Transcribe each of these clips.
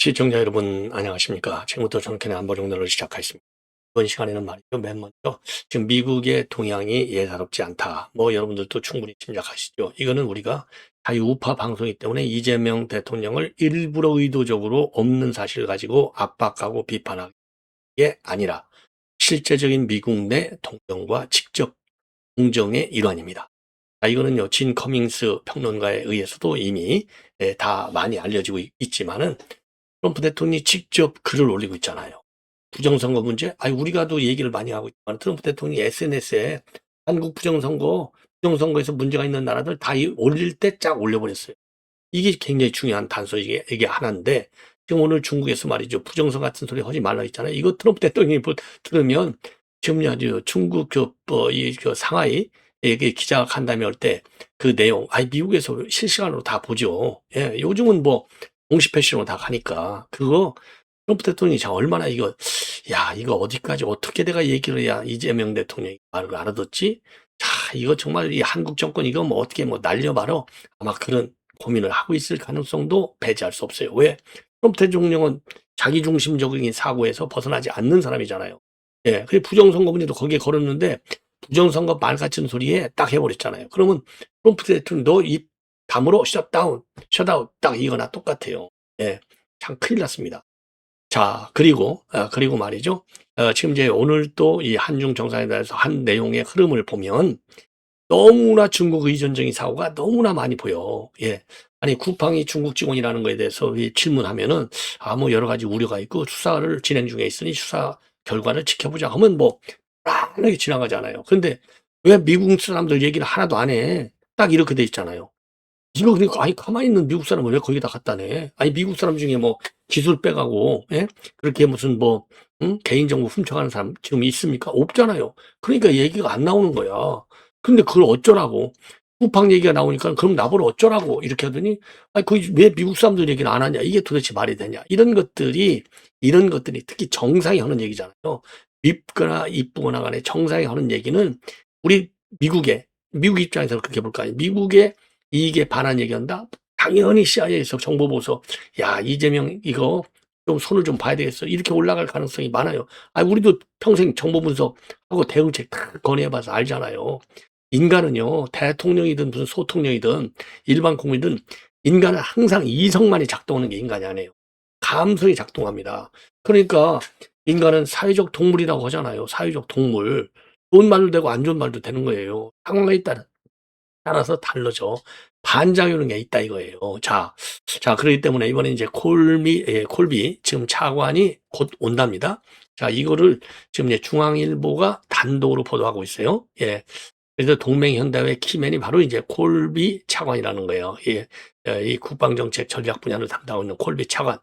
시청자 여러분 안녕하십니까. 지금부터 정권의 안보 정도를 시작하겠습니다. 이번 시간에는 말이죠. 맨 먼저 지금 미국의 동향이 예사롭지 않다. 여러분들도 충분히 짐작하시죠. 이거는 우리가 자유우파 방송이기 때문에 이재명 대통령을 일부러 의도적으로 없는 사실을 가지고 압박하고 비판하는 게 아니라 실제적인 미국 내 동정과 직접 공정의 일환입니다. 이거는요, 진 커밍스 평론가에 의해서도 이미 다 많이 알려지고 있지만은 트럼프 대통령이 직접 글을 올리고 있잖아요. 부정선거 문제? 우리가 또 얘기를 많이 하고 있지만 트럼프 대통령이 SNS에 한국 부정선거에서 문제가 있는 나라들 다 올릴 때 쫙 올려버렸어요. 이게 굉장히 중요한 단서, 이게 하나인데, 지금 오늘 중국에서 말이죠. 부정선 같은 소리 하지 말라 했잖아요. 이거 트럼프 대통령이 들으면, 지금 중국 상하이, 이게 기자가 간담회 할 때 그 내용, 미국에서 실시간으로 다 보죠. 예, 요즘은 공식 패시로 다 가니까. 그거, 트럼프 대통령이 얼마나 이거 어디까지 어떻게 내가 얘기를 해야 이재명 대통령이 말을 알아듣지? 자, 이거 정말 이 한국 정권 이거 어떻게 날려말어? 아마 그런 고민을 하고 있을 가능성도 배제할 수 없어요. 왜? 트럼프 대통령은 자기중심적인 사고에서 벗어나지 않는 사람이잖아요. 예, 그 부정선거 문제도 거기에 걸었는데 부정선거 말 같은 소리에 딱 해버렸잖아요. 그러면 트럼프 대통령 너 입 다물어 셧다운 딱 이거나 똑같아요. 예, 참 큰일 났습니다. 자, 그리고 말이죠. 지금 이제 오늘 또 이 한중 정상회담에서 한 내용의 흐름을 보면 너무나 중국 의존적인 사고가 너무나 많이 보여. 예. 아니, 쿠팡이 중국 직원이라는 거에 대해서 질문하면은, 여러 가지 우려가 있고, 수사를 진행 중에 있으니 수사 결과를 지켜보자 하면 편하게 지나가잖아요. 근데 왜 미국 사람들 얘기를 하나도 안 해? 딱 이렇게 돼 있잖아요. 이거 그러니까 가만히 있는 미국 사람을 왜 거기다 갖다 내? 미국 사람 중에 기술 빼가고, 예? 그렇게 무슨 개인정보 훔쳐가는 사람 지금 있습니까? 없잖아요. 그러니까 얘기가 안 나오는 거야. 근데 그걸 어쩌라고? 쿠팡 얘기가 나오니까 그럼 나보러 어쩌라고? 이렇게 하더니, 왜 미국 사람들 얘기는 안 하냐? 이게 도대체 말이 되냐? 이런 것들이 특히 정상이 하는 얘기잖아요. 밉거나 이쁘거나 간에 정상이 하는 얘기는 우리 미국 입장에서 그렇게 볼까? 미국의 이익에 반한 얘기한다? 당연히 CIA에서 정보 보고서 야, 이재명 이거 좀 손을 좀 봐야 되겠어. 이렇게 올라갈 가능성이 많아요. 우리도 평생 정보 분석하고 대응책 다 건의해봐서 알잖아요. 인간은요, 대통령이든 무슨 소통령이든 일반 국민이든 인간은 항상 이성만이 작동하는 게 인간이 아니에요. 감성이 작동합니다. 그러니까 인간은 사회적 동물이라고 하잖아요. 사회적 동물. 좋은 말도 되고 안 좋은 말도 되는 거예요. 상황에 따라서 다르죠. 반작용이 있다 이거예요. 자, 그렇기 때문에 이번에 이제 콜비 지금 차관이 곧 온답니다. 자, 이거를 지금 이제 중앙일보가 단독으로 보도하고 있어요. 예. 그래서 동맹현대의 키맨이 바로 이제 콜비 차관이라는 거예요. 예. 이 국방정책 전략 분야를 담당하고 있는 콜비 차관.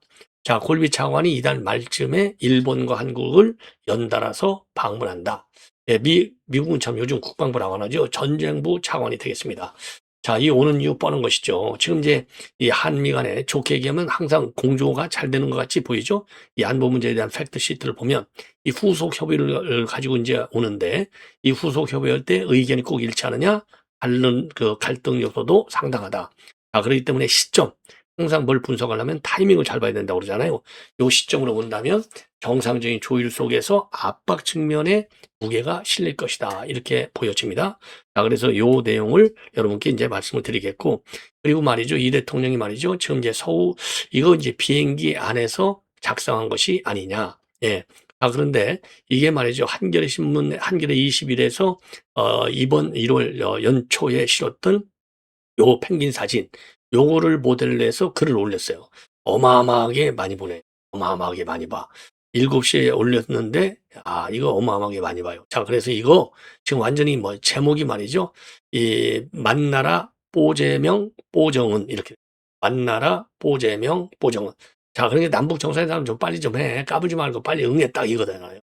자, 콜비 차관이 이달 말쯤에 일본과 한국을 연달아서 방문한다. 예, 미국은 참 요즘 국방부라고 하죠. 전쟁부 차관이 되겠습니다. 자, 이 오는 이유 뻔한 것이죠. 지금 이제 이 한미 간에 좋게 얘기하면 항상 공조가 잘 되는 것 같이 보이죠. 이 안보 문제에 대한 팩트 시트를 보면 이 후속 협의를 가지고 이제 오는데 이 후속 협의할 때 의견이 꼭 일치하느냐? 갈등 요소도 상당하다. 그렇기 때문에 시점, 항상 뭘 분석하려면 타이밍을 잘 봐야 된다고 그러잖아요. 요 시점으로 본다면 정상적인 조율 속에서 압박 측면에 무게가 실릴 것이다. 이렇게 보여집니다. 그래서 요 내용을 여러분께 이제 말씀을 드리겠고, 그리고 말이죠. 이 대통령이 말이죠. 지금 이제 이거 이제 비행기 안에서 작성한 것이 아니냐. 예. 그런데 이게 말이죠. 한겨레 20일에서 이번 1월 연초에 실었던 요 펭귄 사진, 요거를 모델로 해서 글을 올렸어요. 어마어마하게 많이 보내. 어마어마하게 많이 봐. 7시에 올렸는데, 이거 어마어마하게 많이 봐요. 자, 그래서 이거 지금 완전히 제목이 말이죠. 만나라, 뽀재명, 뽀정은, 이렇게. 만나라, 뽀재명, 뽀정은. 자, 그러니까 남북 정상회담 좀 빨리 좀 해. 까불지 말고 빨리 응해. 딱 이거잖아요.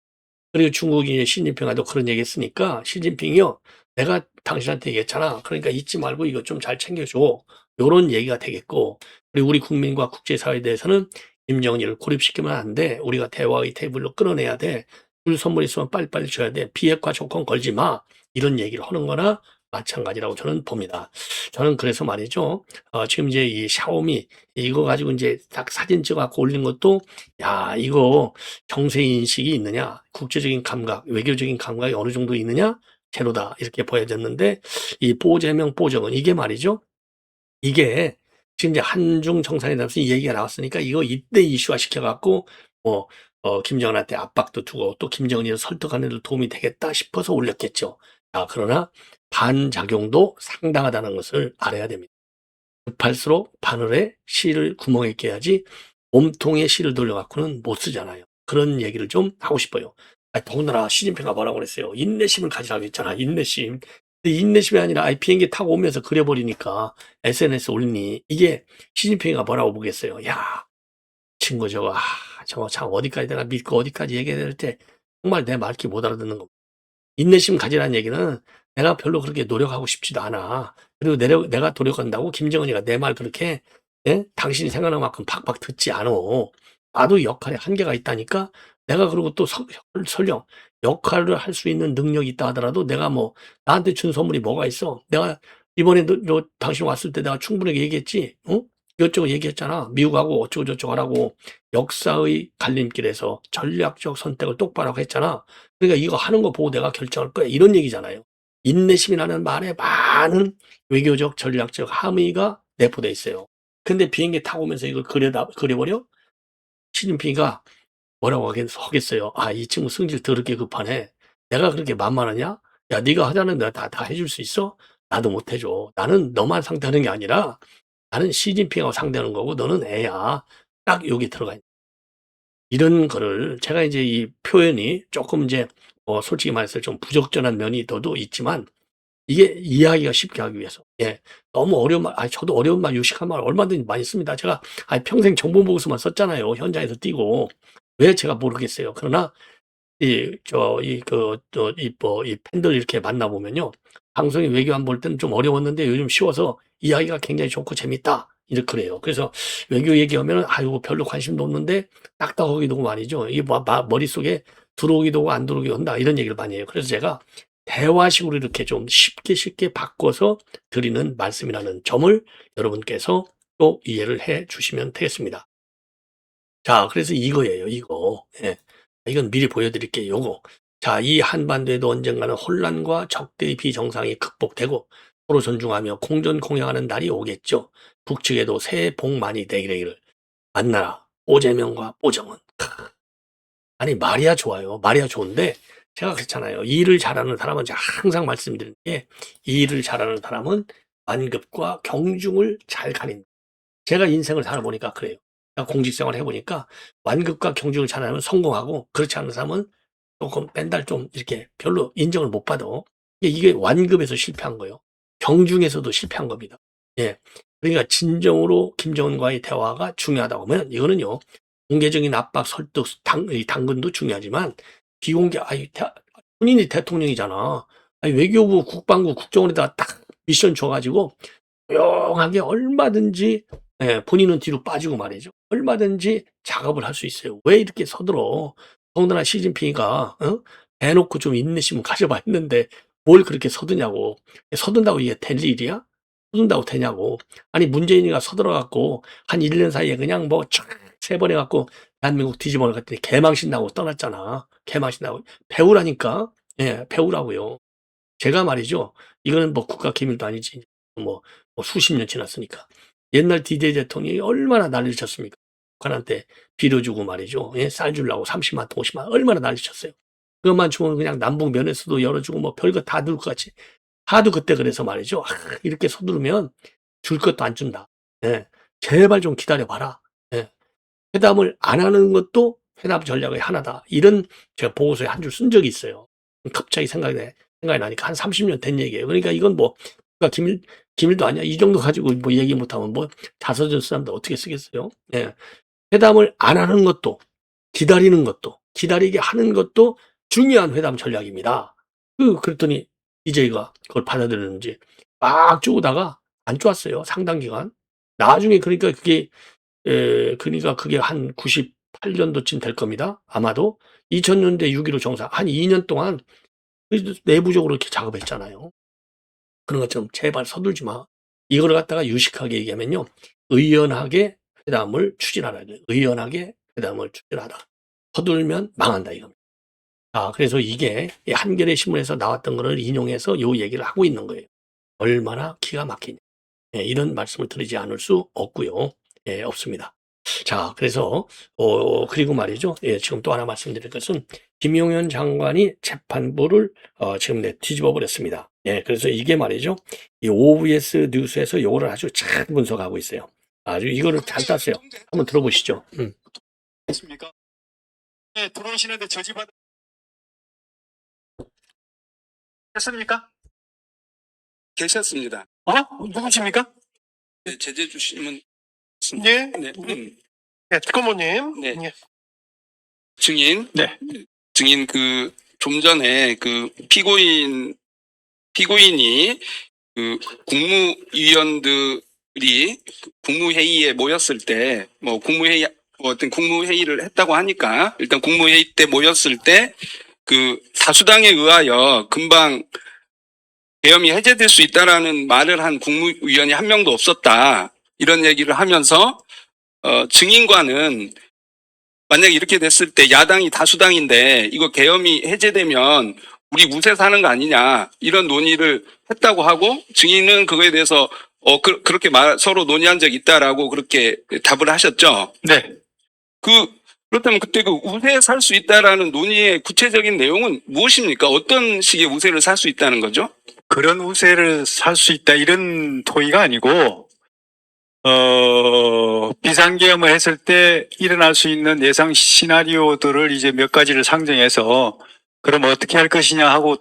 그리고 중국이 이제 시진핑하고 그런 얘기 했으니까 시진핑이요. 내가 당신한테 얘기했잖아. 그러니까 잊지 말고 이거 좀 잘 챙겨줘. 요런 얘기가 되겠고, 그리고 우리 국민과 국제사회에 대해서는 김정은이를 고립시키면 안 돼. 우리가 대화의 테이블로 끌어내야 돼. 줄 선물 있으면 빨리빨리 줘야 돼. 비핵화 조건 걸지 마. 이런 얘기를 하는 거나 마찬가지라고 저는 봅니다. 저는 그래서 말이죠. 지금 이제 이 샤오미 이거 가지고 이제 딱 사진 찍어 갖고 올린 것도 야, 이거 정세 인식이 있느냐, 국제적인 감각, 외교적인 감각이 어느 정도 있느냐, 제로다 이렇게 보여졌는데 이 뽀재명 뽀정은 이게 말이죠. 이게 지금 이제 한중 정상에 대해서 이 얘기가 나왔으니까 이거 이때 이슈화 시켜 갖고 뭐 김정은한테 압박도 두고 또 김정은이를 설득하는 데 도움이 되겠다 싶어서 올렸겠죠. 그러나 반작용도 상당하다는 것을 알아야 됩니다. 급할수록 바늘에 실을 구멍에 껴야지 몸통에 실을 돌려 갖고는 못 쓰잖아요. 그런 얘기를 좀 하고 싶어요. 더군다나 시진핑가 뭐라고 그랬어요. 인내심을 가지라고 했잖아. 인내심. 근데 인내심이 아니라 비행기 타고 오면서 그려버리니까 SNS 올리니 이게 시진핑이가 뭐라고 보겠어요. 야, 친구 저거 참 어디까지 내가 믿고 어디까지 얘기해야 될지 정말 내 말귀 못 알아듣는 거. 인내심 가지라는 얘기는 내가 별로 그렇게 노력하고 싶지도 않아. 그리고 내가 노력한다고 김정은이가 내 말 그렇게 당신이 생각하는 만큼 팍팍 듣지 않어. 나도 역할에 한계가 있다니까. 내가 그리고 또 설령 역할을 할 수 있는 능력이 있다 하더라도 내가 뭐 나한테 준 선물이 뭐가 있어. 내가 이번에 너 당신 왔을 때 내가 충분하게 얘기했지. 이것저것 얘기했잖아. 미국하고 어쩌고 저쩌고 하라고 역사의 갈림길에서 전략적 선택을 똑바로 했잖아. 그러니까 이거 하는 거 보고 내가 결정할 거야. 이런 얘기잖아요. 인내심이라는 말에 많은 외교적 전략적 함의가 내포돼 있어요. 근데 비행기 타고 오면서 이걸 그려버려? 시진핑이가 뭐라고 하겠어요. 이 친구 성질 더럽게 급하네. 내가 그렇게 만만하냐? 야, 네가 하자는 내가 다 해줄 수 있어? 나도 못 해줘. 나는 너만 상대하는 게 아니라 나는 시진핑하고 상대하는 거고 너는 애야. 딱 여기 들어가 있는. 이런 거를 제가 이제 이 표현이 조금 이제 솔직히 말해서 좀 부적절한 면이 더도 있지만 이게 이해하기가 쉽게 하기 위해서. 너무 어려운 말, 저도 어려운 말, 유식한 말 얼마든지 많이 씁니다. 제가 평생 정보보고서만 썼잖아요. 현장에서 뛰고. 왜 제가 모르겠어요. 그러나 이 팬들 이렇게 만나보면요. 방송에 외교 안 볼 때는 좀 어려웠는데 요즘 쉬워서 이야기가 굉장히 좋고 재밌다. 이렇게 그래요. 그래서 외교 얘기하면은 아이고 별로 관심도 없는데 딱딱하기도 하고 말이죠. 이게 머릿속에 들어오기도 하고 안 들어오기도 한다. 이런 얘기를 많이 해요. 그래서 제가 대화식으로 이렇게 좀 쉽게 바꿔서 드리는 말씀이라는 점을 여러분께서 또 이해를 해 주시면 되겠습니다. 자, 그래서 이거예요, 이거. 이건 미리 보여드릴게요, 요거. 자, 이 한반도에도 언젠가는 혼란과 적대의 비정상이 극복되고 서로 존중하며 공존공영하는 날이 오겠죠. 북측에도 새해 복 많이 되기를. 만나라, 오재명과 오정은. 아니, 말이야 좋아요. 말이야 좋은데 제가 그렇잖아요. 이 일을 잘하는 사람은 제가 항상 말씀드리는 게 이 일을 잘하는 사람은 완급과 경중을 잘 가린다. 제가 인생을 살아보니까 그래요. 공직생활을 해보니까 완급과 경중을 잘하면 성공하고 그렇지 않은 사람은 조금 맨날 좀 이렇게 별로 인정을 못 받아. 이게 완급에서 실패한 거예요. 경중에서도 실패한 겁니다. 그러니까 진정으로 김정은과의 대화가 중요하다고 하면 이거는요. 공개적인 압박, 설득, 당근도 중요하지만 비공개, 본인이 대통령이잖아. 외교부, 국방부, 국정원에다 딱 미션 줘가지고 조용하게 얼마든지 본인은 뒤로 빠지고 말이죠. 얼마든지 작업을 할 수 있어요. 왜 이렇게 서둘러? 더군다나 시진핑이가 대놓고 좀 인내심을 가져봐 했는데 뭘 그렇게 서두냐고. 서둔다고 이게 될 일이야? 서둔다고 되냐고. 아니 문재인이가 서둘러갖고 한 1년 사이에 그냥 뭐 세 번 해갖고 대한민국 뒤집어 놓았더니 개망신 나고 떠났잖아. 개망신 나고. 배우라니까. 배우라고요. 제가 말이죠. 이거는 뭐 국가 기밀도 아니지. 뭐 수십 년 지났으니까. 옛날 DJ 대통령이 얼마나 난리를 쳤습니까? 북한한테 빌어주고 말이죠. 쌀 주려고 30만 원, 50만 원 얼마나 난리 쳤어요. 그것만 주면 그냥 남북 면에서도 열어주고 뭐 별거 다 들 것 같이. 하도 그때 그래서 말이죠. 이렇게 서두르면 줄 것도 안 준다. 제발 좀 기다려봐라. 회담을 안 하는 것도 회담 전략의 하나다. 이런 제가 보고서에 한 줄 쓴 적이 있어요. 갑자기 생각이 나니까 한 30년 된 얘기예요. 그러니까 이건 뭐 기밀도 아니야. 이 정도 가지고 뭐 얘기 못하면 뭐 자서전 사람들 어떻게 쓰겠어요? 회담을 안 하는 것도 기다리는 것도 기다리게 하는 것도 중요한 회담 전략입니다. 그랬더니 DJ가 그걸 받아들였는지 막 쪼다가 안 좋았어요. 상당 기간. 나중에 그러니까 그게 한 98년도쯤 될 겁니다. 아마도 2000년대 6.15 정상 한 2년 동안 내부적으로 이렇게 작업했잖아요. 그런 것처럼 제발 서둘지 마. 이걸 갖다가 유식하게 얘기하면요. 의연하게 회담을 추진하라. 의연하게 회담을 추진하라. 서둘면 망한다 이겁니다. 그래서 이게 한겨레 신문에서 나왔던 거를 인용해서 요 얘기를 하고 있는 거예요. 얼마나 기가 막히냐. 이런 말씀을 드리지 않을 수 없고요. 없습니다. 자, 그래서 그리고 말이죠. 지금 또 하나 말씀드릴 것은 김용현 장관이 재판부를 지금 뒤집어 버렸습니다. 그래서 이게 말이죠. 이 OBS 뉴스에서 요거를 아주 잘 분석하고 있어요. 아주 이거를 잘 땄어요. 한번 들어보시죠. 있습니까? 네, 들어오시는데 저지받 했습니까? 계셨습니다. 누구십니까? 네, 제재 주시면 예. 네, 네, 특검모님. 네. 예. 증인, 네. 증인 좀 전에 피고인이 국무위원들이 국무회의에 모였을 때 어떤 국무회의를 했다고 하니까 일단 국무회의 때 모였을 때 다수당에 의하여 금방 계엄이 해제될 수 있다라는 말을 한 국무위원이 한 명도 없었다. 이런 얘기를 하면서 증인과는 만약에 이렇게 됐을 때 야당이 다수당인데 이거 계엄이 해제되면 우리 무쇠 사는 거 아니냐 이런 논의를 했다고 하고 증인은 그거에 대해서 그렇게 서로 논의한 적이 있다라고 그렇게 답을 하셨죠. 네. 그렇다면 그때 우세 살 수 있다라는 논의의 구체적인 내용은 무엇입니까? 어떤 식의 우세를 살 수 있다는 거죠? 그런 우세를 살 수 있다 이런 토의가 아니고 비상계엄을 했을 때 일어날 수 있는 예상 시나리오들을 이제 몇 가지를 상정해서 그럼 어떻게 할 것이냐 하고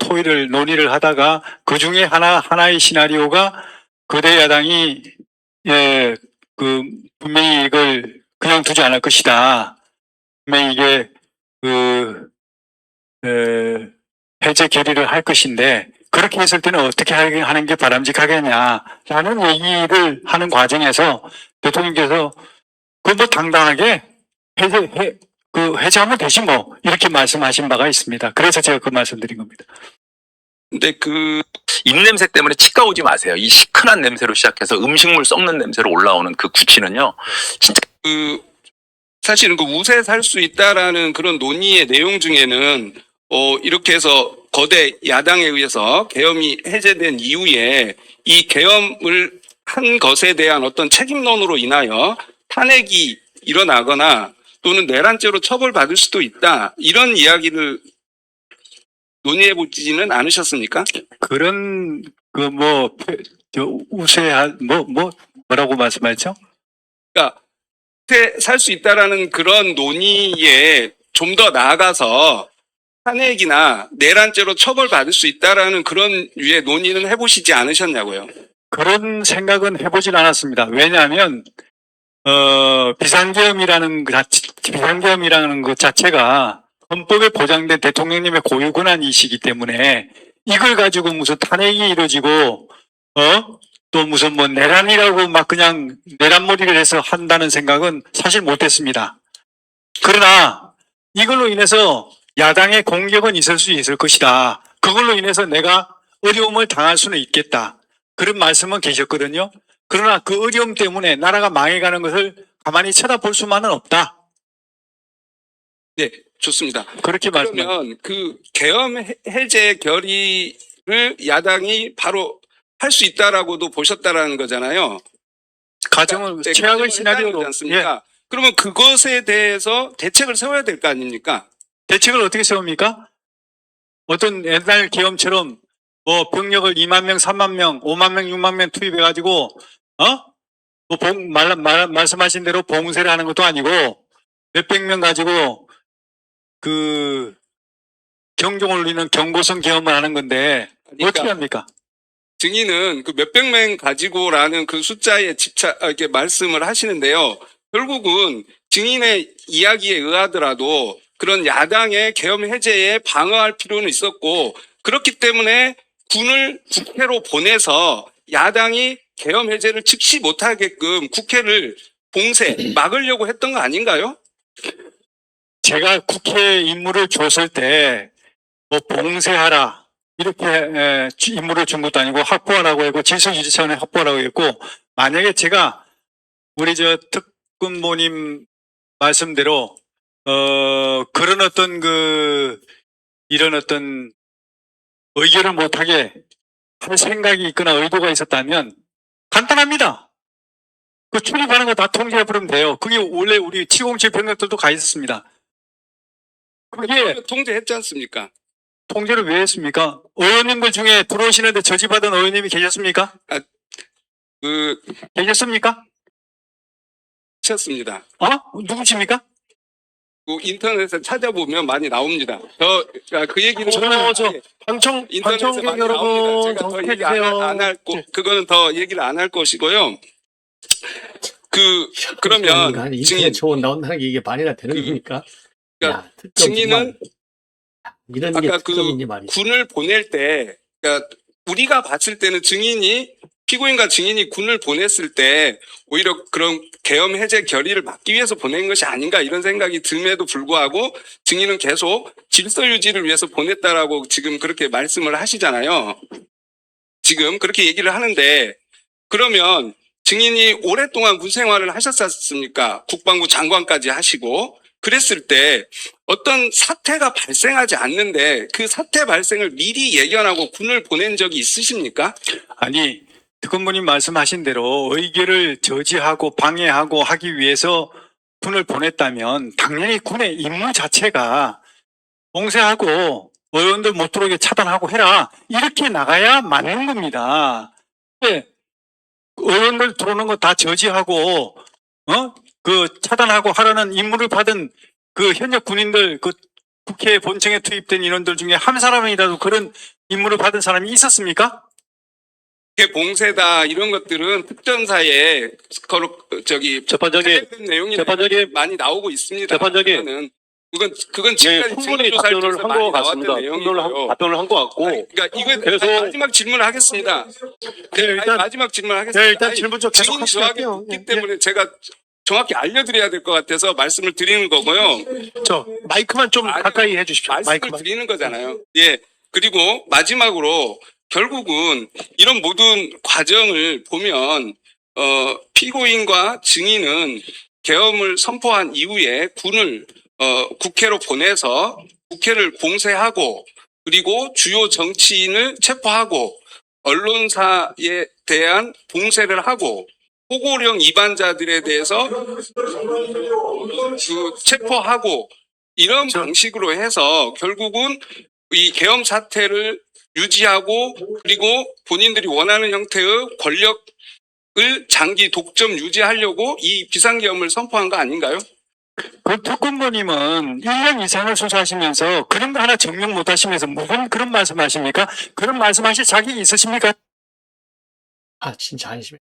논의를 하다가 그 중에 하나의 시나리오가 거대 야당이 분명히 이걸 그냥 두지 않을 것이다. 분명히 이게 해제 결의를 할 것인데 그렇게 했을 때는 어떻게 하는 게 바람직하겠냐라는 얘기를 하는 과정에서 대통령께서 당당하게 해제하면 되지 뭐 이렇게 말씀하신 바가 있습니다. 그래서 제가 그 말씀드린 겁니다. 근데 입냄새 때문에 치과 오지 마세요. 이 시큰한 냄새로 시작해서 음식물 썩는 냄새로 올라오는 그 구취는요. 진짜 사실은 우세 살 수 있다라는 그런 논의의 내용 중에는 이렇게 해서 거대 야당에 의해서 계엄이 해제된 이후에 이 계엄을 한 것에 대한 어떤 책임론으로 인하여 탄핵이 일어나거나 또는 내란죄로 처벌받을 수도 있다. 이런 이야기를 논의해 보지는 않으셨습니까? 그런 뭐라고 말씀하셨죠? 그러니까 살 수 있다라는 그런 논의에 좀 더 나아가서 탄핵이나 내란죄로 처벌받을 수 있다라는 그런 류의 논의는 해보시지 않으셨냐고요? 그런 생각은 해보진 않았습니다. 왜냐하면 비상계엄이라는 것 자체가 헌법에 보장된 대통령님의 고유 권한이시기 때문에 이걸 가지고 무슨 탄핵이 이루어지고 또 무슨 내란이라고 막 그냥 내란몰이를 해서 한다는 생각은 사실 못했습니다. 그러나 이걸로 인해서 야당의 공격은 있을 수 있을 것이다. 그걸로 인해서 내가 어려움을 당할 수는 있겠다. 그런 말씀은 계셨거든요. 그러나 그 어려움 때문에 나라가 망해가는 것을 가만히 쳐다볼 수만은 없다. 네, 좋습니다. 그렇게 그러면 계엄 해제 결의를 야당이 바로 할 수 있다라고도 보셨다라는 거잖아요. 가정을 최악의 시나리오로 않습니까? 그러면 그것에 대해서 대책을 세워야 될 거 아닙니까? 대책을 어떻게 세웁니까? 어떤 옛날 계엄처럼 병력을 2만 명, 3만 명, 5만 명, 6만 명 투입해가지고 말씀하신 대로 봉쇄를 하는 것도 아니고 몇백 명 가지고 경종을 울리는 경고성 계엄을 하는 건데 어떻게 합니까? 증인은 몇백 명 가지고라는 그 숫자에 이렇게 말씀을 하시는데요. 결국은 증인의 이야기에 의하더라도 그런 야당의 계엄 해제에 방어할 필요는 있었고 그렇기 때문에 군을 국회로 보내서 야당이 계엄 해제를 즉시 못하게끔 국회를 막으려고 했던 거 아닌가요? 제가 국회 임무를 줬을 때 봉쇄하라 이렇게 임무를 준 것도 아니고 확보하라고 했고 질서유지 차원에 확보하라고 했고 만약에 제가 우리 저 특근보님 말씀대로 그런 어떤 이런 어떤 의결을 못하게 할 생각이 있거나 의도가 있었다면 간단합니다. 그 출입하는 거 다 통제해 버리면 돼요. 그게 원래 우리 707 병력들도 가 있었습니다. 그게 통제했지 않습니까? 통제를 왜 했습니까? 의원님들 중에 들어오시는데 저지받은 의원님이 계셨습니까? 그 계셨습니까? 쳤습니다. 누구십니까? 그 인터넷에 찾아보면 많이 나옵니다. 그 얘기는 방청 인터넷에 많이 여러분 나옵니다. 제가 더 얘기 그거는 더 얘기를 안 할 것이고요. 그러면 인터넷 증인 초원 나온다는 게 이게 말이나 되는 겁니까? 그러니까 야, 특검 증인은 정말 이런 게 아까 특검인지 말이지. 군을 보낼 때, 그러니까 우리가 봤을 때는 피고인과 증인이 군을 보냈을 때 오히려 그런 계엄 해제 결의를 막기 위해서 보낸 것이 아닌가 이런 생각이 듦에도 불구하고 증인은 계속 질서 유지를 위해서 보냈다라고 지금 그렇게 말씀을 하시잖아요. 지금 그렇게 얘기를 하는데 그러면 증인이 오랫동안 군 생활을 하셨었습니까? 국방부 장관까지 하시고 그랬을 때 어떤 사태가 발생하지 않는데 그 사태 발생을 미리 예견하고 군을 보낸 적이 있으십니까? 아니, 특검부님 말씀하신 대로 의결을 저지하고 방해하고 하기 위해서 군을 보냈다면 당연히 군의 임무 자체가 봉쇄하고 의원들 못 들어오게 차단하고 해라. 이렇게 나가야 맞는 겁니다. 네. 의원들 들어오는 거 다 저지하고, 차단하고 하라는 임무를 받은 그 현역 군인들, 국회 본청에 투입된 인원들 중에 한 사람이라도 그런 임무를 받은 사람이 있었습니까? 봉쇄다 이런 것들은 특전사에 재판장님, 내용이 재판장님, 많이 나오고 있습니다. 재판장님. 그건 지금까지 충분히 증거조사를 답변을 통해서 한 많이 것 같습니다. 나왔던 내용이고요. 답변을 한 것 같고. 그러니까 이거 그래서- 마지막 질문하겠습니다. 일단- 마지막 질문하겠습니다. 네, 일단 질문 좀 계속 증인이 하시면 저하게 할게요. 묻기 때문에 제가 정확히 알려드려야 될 것 같아서 말씀을 드리는 거고요. 저 마이크만 좀 아니, 가까이 해주십시오. 말씀을 마이크만. 드리는 거잖아요. 예. 그리고 마지막으로 결국은 이런 모든 과정을 보면 피고인과 증인은 계엄을 선포한 이후에 군을 국회로 보내서 국회를 봉쇄하고 그리고 주요 정치인을 체포하고 언론사에 대한 봉쇄를 하고 포고령 위반자들에 대해서 체포하고 이런 방식으로 해서 결국은 이 계엄 사태를 유지하고 그리고 본인들이 원하는 형태의 권력을 장기 독점 유지하려고 이 비상계엄을 선포한 거 아닌가요? 그 특검부님은 1년 이상을 수사하시면서 그런 거 하나 증명 못 하시면서 무슨 그런 말씀 하십니까? 그런 말씀 하실 자격이 있으십니까? 진짜 안심해.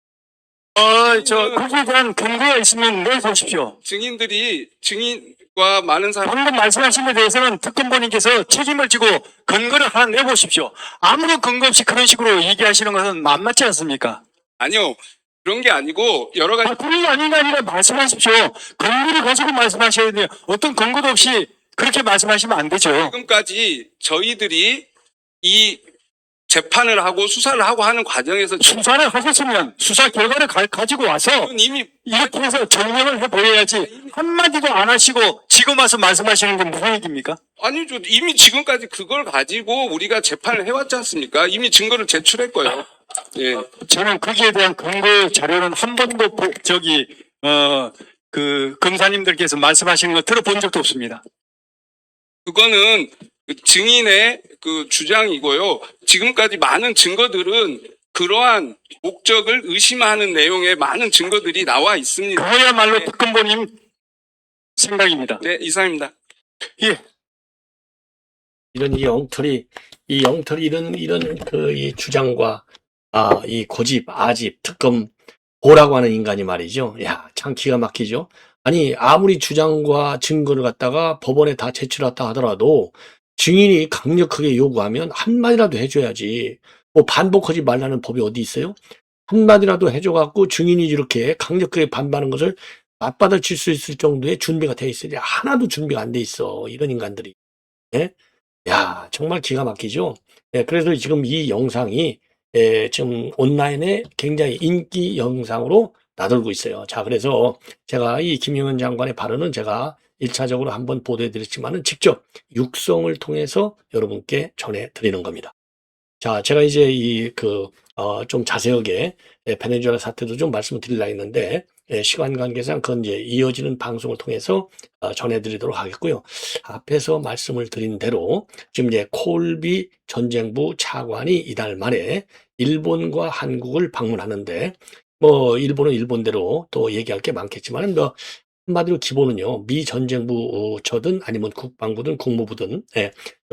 거기에 대한 근거가 있으면 내보십시오. 증인과 많은 사람 방금 말씀하신 데 대해서는 특검부님께서 책임을 지고 근거를 하나 내보십시오. 아무런 근거 없이 그런 식으로 얘기하시는 것은 만만치 않습니까? 아니요. 그런 게 아니고 여러 가지 그런 게 아니라 말씀하십시오. 근거를 가지고 말씀하셔야 돼요. 어떤 근거도 없이 그렇게 말씀하시면 안 되죠. 지금까지 저희들이 이 재판을 하고 수사를 하고 하는 과정에서 수사를 하셨으면 수사 결과를 가지고 와서 이미 이렇게 해서 증명을 해보여야지 한마디도 안 하시고 지금 와서 말씀하시는 게 무슨 얘기입니까? 아니죠. 이미 지금까지 그걸 가지고 우리가 재판을 해왔지 않습니까? 이미 증거를 제출했고요. 예. 저는 거기에 대한 근거 자료는 한 번도 검사님들께서 말씀하시는 거 들어본 적도 없습니다. 그거는 그 증인의 그 주장이고요. 지금까지 많은 증거들은 그러한 목적을 의심하는 내용의 많은 증거들이 나와 있습니다. 그거야말로 네. 특검보님 생각입니다. 네, 이상입니다. 예. 이런 이 엉터리 이런 이 주장과 이 고집, 아집, 특검 보라고 하는 인간이 말이죠. 야, 참 기가 막히죠. 아니 아무리 주장과 증거를 갖다가 법원에 다 제출했다 하더라도 증인이 강력하게 요구하면 한마디라도 해줘야지. 뭐 반복하지 말라는 법이 어디 있어요? 한마디라도 해줘갖고 증인이 이렇게 강력하게 반발하는 것을 맞받아칠 수 있을 정도의 준비가 돼 있어야 돼. 하나도 준비가 안 돼 있어. 이런 인간들이. 예? 야, 정말 기가 막히죠? 예, 그래서 지금 이 영상이 지금 온라인에 굉장히 인기 영상으로 나돌고 있어요. 자, 그래서 제가 이 김용현 장관의 발언은 제가 1차적으로 한번 보도해 드렸지만은 직접 육성을 통해서 여러분께 전해 드리는 겁니다. 자, 제가 이제 좀 자세하게 베네수엘라 사태도 좀 말씀을 드리려 했는데, 시간 관계상 그건 이제 이어지는 방송을 통해서 전해드리도록 하겠고요. 앞에서 말씀을 드린 대로 지금 이제 콜비 전쟁부 차관이 이달 말에 일본과 한국을 방문하는데, 뭐, 일본은 일본대로 또 얘기할 게 많겠지만은, 뭐, 한마디로 기본은요, 미 전쟁부처든 아니면 국방부든 국무부든,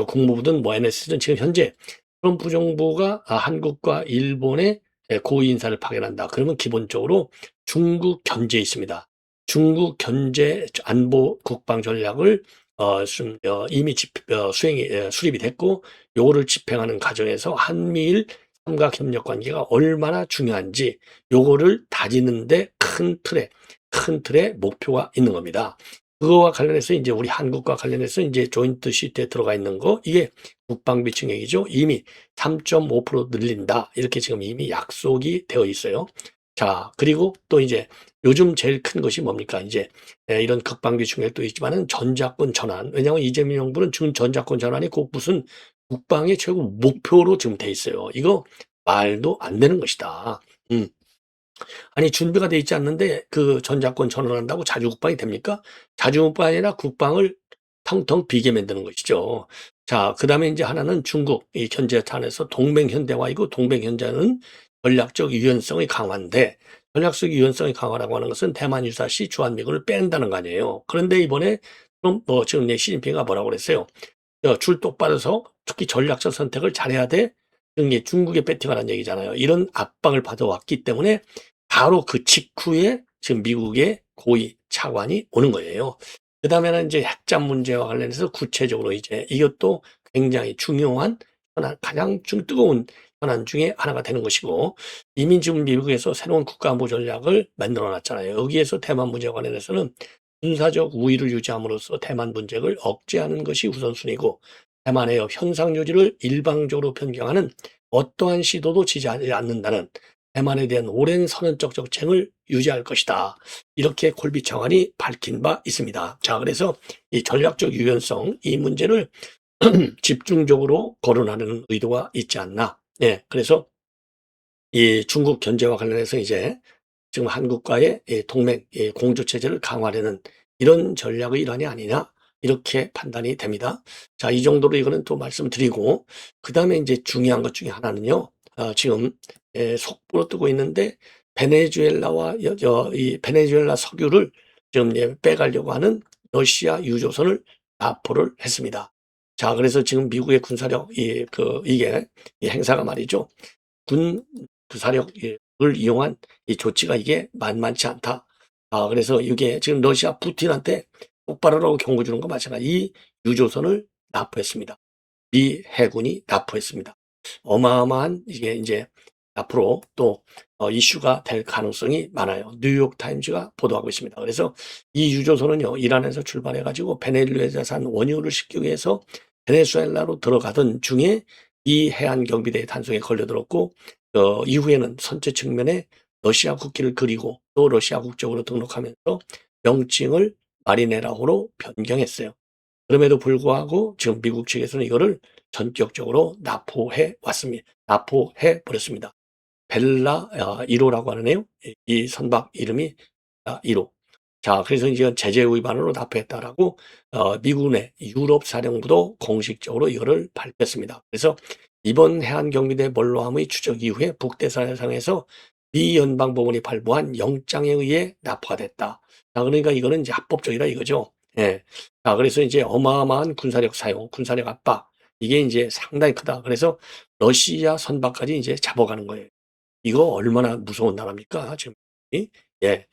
국무부든 뭐 NS든 지금 현재 트럼프 정부가 한국과 일본의 고위 인사를 파견한다. 그러면 기본적으로 중국 견제에 있습니다. 중국 견제 안보 국방 전략을 이미 수립이 됐고, 요거를 집행하는 과정에서 한미일 삼각 협력 관계가 얼마나 중요한지 요거를 다지는데 큰 틀의 목표가 있는 겁니다. 그거와 관련해서 이제 우리 한국과 관련해서 이제 조인트 시트에 들어가 있는 거, 이게 국방비 증액이죠. 이미 3.5% 늘린다. 이렇게 지금 이미 약속이 되어 있어요. 자, 그리고 또 이제 요즘 제일 큰 것이 뭡니까? 이제 이런 국방비 증액도 있지만은 전자권 전환. 왜냐하면 이재명 정부는 전자권 전환이 꼭 무슨 국방의 최고 목표로 지금 돼 있어요. 이거 말도 안 되는 것이다. 아니, 준비가 돼 있지 않는데 그 전자권 전환한다고 자주국방이 됩니까? 자주국방이 아니라 국방을 텅텅 비게 만드는 것이죠. 자, 그 다음에 이제 하나는 중국, 이 견제 탄에서 동맹현대화이고, 동맹현대는 전략적 유연성이 강한데, 전략적 유연성이 강하다고 하는 것은 대만 유사시 주한미군을 뺀다는 거 아니에요. 그런데 이번에 지금 시진핑가 뭐라고 그랬어요? 줄 똑바로 서 특히 전략적 선택을 잘해야 돼. 이게 중국에 배팅하라는 얘기잖아요. 이런 압박을 받아왔기 때문에 바로 그 직후에 지금 미국의 고위 차관이 오는 거예요. 그 다음에는 이제 핵잠 문제와 관련해서 구체적으로 이제 이것도 굉장히 중요한 가장 뜨거운 현안 중에 하나가 되는 것이고, 이미 지금 미국에서 새로운 국가안보 전략을 만들어 놨잖아요. 여기에서 대만 문제와 관련해서는 군사적 우위를 유지함으로써 대만 문제를 억제하는 것이 우선순위고, 대만의 현상 유지를 일방적으로 변경하는 어떠한 시도도 지지하지 않는다는 대만에 대한 오랜 선언적 정책을 유지할 것이다. 이렇게 콜비 차관이 밝힌 바 있습니다. 자, 그래서 이 전략적 유연성, 이 문제를 집중적으로 거론하는 의도가 있지 않나. 네, 그래서 이 중국 견제와 관련해서 이제 지금 한국과의 동맹, 공조 체제를 강화하려는 이런 전략의 일환이 아니냐, 이렇게 판단이 됩니다. 자, 이 정도로 이거는 또 말씀드리고, 그 다음에 이제 중요한 것 중에 하나는요, 지금 속보로 뜨고 있는데 베네수엘라와 이 베네수엘라 석유를 지금 빼가려고 하는 러시아 유조선을 납포를 했습니다. 자, 그래서 지금 미국의 군사력 이게 이 행사가 말이죠. 군 군사력을 이용한 이 조치가 이게 만만치 않다. 그래서 이게 지금 러시아 푸틴한테 똑바로라고 경고 주는 거 마찬가지. 이 유조선을 납포했습니다. 미 해군이 납포했습니다. 어마어마한 이게 이제 앞으로 또 이슈가 될 가능성이 많아요. 뉴욕 타임즈가 보도하고 있습니다. 그래서 이 유조선은요, 이란에서 출발해가지고 베네수엘라산 원유를 싣기 위해서 베네수엘라로 들어가던 중에 이 해안 경비대의 단속에 걸려들었고, 이후에는 선체 측면에 러시아 국기를 그리고 또 러시아 국적으로 등록하면서 명칭을 마리네라호로 변경했어요. 그럼에도 불구하고 지금 미국 측에서는 이거를 전격적으로 납포해 버렸습니다. 벨라 1호라고 하네요. 이 선박 이름이 1호. 자, 그래서 이제 제재 위반으로 납포했다라고 미국의 유럽 사령부도 공식적으로 이거를 발표했습니다. 그래서 이번 해안경비대 몰로함의 추적 이후에 북대서양에서 미 연방법원이 발부한 영장에 의해 납포가 됐다. 자, 그러니까 이거는 이제 합법적이다 이거죠. 예. 자, 그래서 이제 어마어마한 군사력 사용, 군사력 압박, 이게 이제 상당히 크다. 그래서 러시아 선박까지 이제 잡아가는 거예요. 이거 얼마나 무서운 나라입니까? 지금. 예.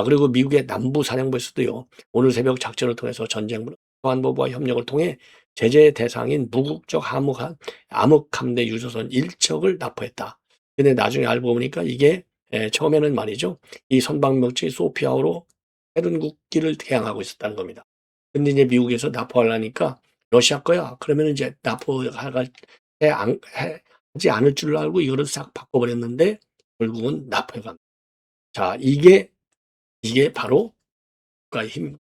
그리고 미국의 남부 사령부에서도요, 오늘 새벽 작전을 통해서 전쟁부 보안부와 협력을 통해 제재 대상인 무국적 암흑함대 유조선 1척을 납포했다. 근데 나중에 알고 보니까 이게 처음에는 말이죠, 이 선박 명칭이 소피아호로 해군국기를 개항하고 있었다는 겁니다. 근데 이제 미국에서 납포하려니까 러시아 거야. 그러면 이제 하지 않을 줄 알고 이거를 싹 바꿔버렸는데 결국은 납포해 갑니다. 자, 이게 바로 국가의 힘.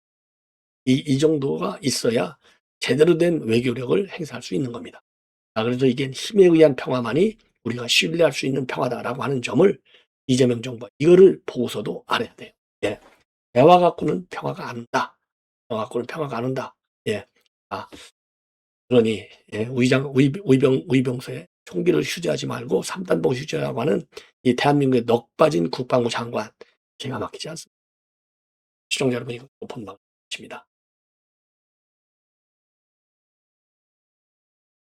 이 정도가 있어야 제대로 된 외교력을 행사할 수 있는 겁니다. 그래서 이게 힘에 의한 평화만이 우리가 신뢰할 수 있는 평화다라고 하는 점을 이재명 정부가 이거를 보고서도 알아야 돼요. 예. 대화 갖고는 평화가 안 온다. 대화 갖고는 평화가 안 온다. 예. 그러니 예, 의병서에 총기를 휴지하지 말고 3단봉 휴지하라고 하는 이 대한민국의 넋 빠진 국방부 장관 기가 막히지 않습니다. 시청자 여러분 이거 본방입니다.